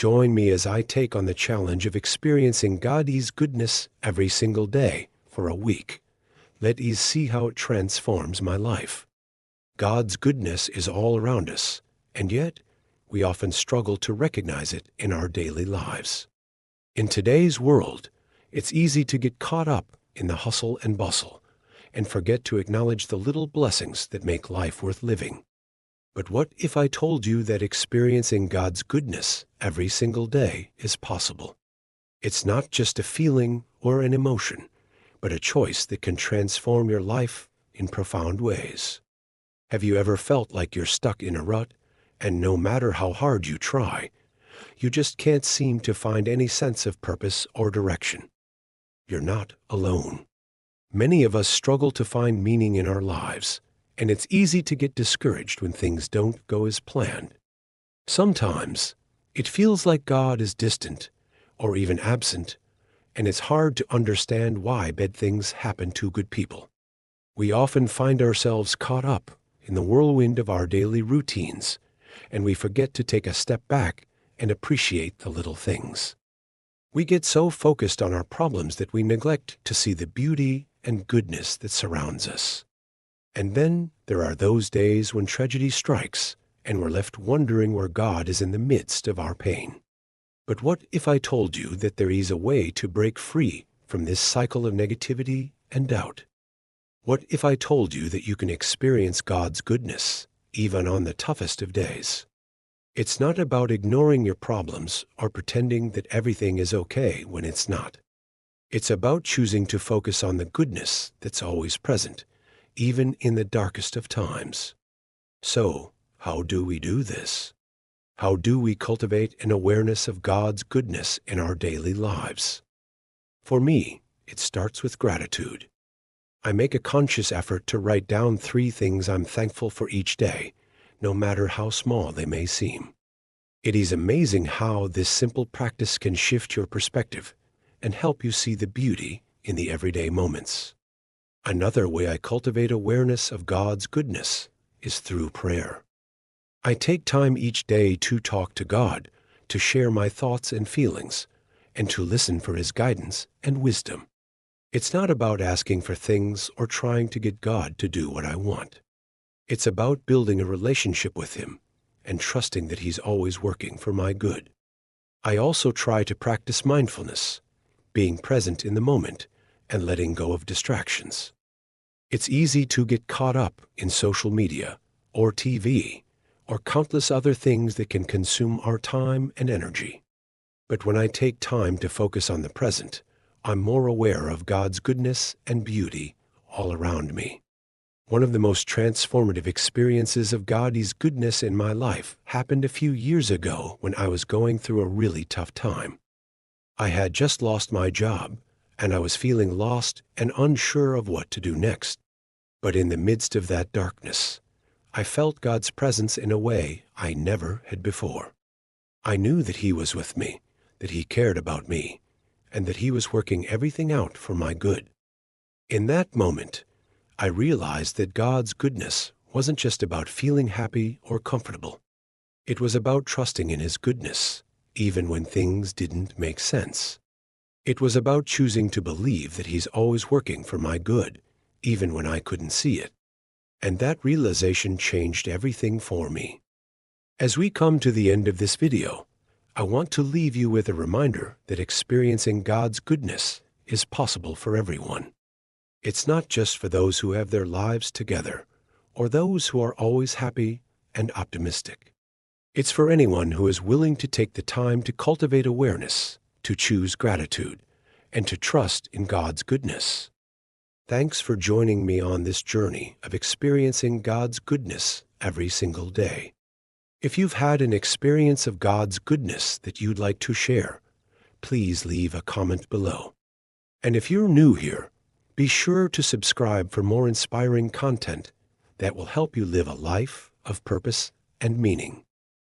Join me as I take on the challenge of experiencing God's goodness every single day for a week. Let us see how it transforms my life. God's goodness is all around us, and yet we often struggle to recognize it in our daily lives. In today's world, it's easy to get caught up in the hustle and bustle and forget to acknowledge the little blessings that make life worth living. But what if I told you that experiencing God's goodness every single day is possible? It's not just a feeling or an emotion, but a choice that can transform your life in profound ways. Have you ever felt like you're stuck in a rut, and no matter how hard you try, you just can't seem to find any sense of purpose or direction? You're not alone. Many of us struggle to find meaning in our lives, and it's easy to get discouraged when things don't go as planned. Sometimes it feels like God is distant or even absent, and it's hard to understand why bad things happen to good people. We often find ourselves caught up in the whirlwind of our daily routines, and we forget to take a step back and appreciate the little things. We get so focused on our problems that we neglect to see the beauty and goodness that surrounds us. And then there are those days when tragedy strikes, and we're left wondering where God is in the midst of our pain. But what if I told you that there is a way to break free from this cycle of negativity and doubt? What if I told you that you can experience God's goodness even on the toughest of days? It's not about ignoring your problems or pretending that everything is okay when it's not. It's about choosing to focus on the goodness that's always present, even in the darkest of times. So, how do we do this? How do we cultivate an awareness of God's goodness in our daily lives? For me, it starts with gratitude. I make a conscious effort to write down 3 things I'm thankful for each day, no matter how small they may seem. It is amazing how this simple practice can shift your perspective and help you see the beauty in the everyday moments. Another way I cultivate awareness of God's goodness is through prayer. I take time each day to talk to God, to share my thoughts and feelings, and to listen for His guidance and wisdom. It's not about asking for things or trying to get God to do what I want. It's about building a relationship with Him and trusting that He's always working for my good. I also try to practice mindfulness, being present in the moment and letting go of distractions. It's easy to get caught up in social media or TV or countless other things that can consume our time and energy. But when I take time to focus on the present, I'm more aware of God's goodness and beauty all around me. One of the most transformative experiences of God's goodness in my life happened a few years ago when I was going through a really tough time. I had just lost my job, and I was feeling lost and unsure of what to do next. But in the midst of that darkness, I felt God's presence in a way I never had before. I knew that He was with me, that He cared about me, and that He was working everything out for my good. In that moment, I realized that God's goodness wasn't just about feeling happy or comfortable. It was about trusting in His goodness, even when things didn't make sense. It was about choosing to believe that He's always working for my good, even when I couldn't see it. And that realization changed everything for me. As we come to the end of this video, I want to leave you with a reminder that experiencing God's goodness is possible for everyone. It's not just for those who have their lives together or those who are always happy and optimistic. It's for anyone who is willing to take the time to cultivate awareness, to choose gratitude, and to trust in God's goodness. Thanks for joining me on this journey of experiencing God's goodness every single day. If you've had an experience of God's goodness that you'd like to share, please leave a comment below. And if you're new here, be sure to subscribe for more inspiring content that will help you live a life of purpose and meaning.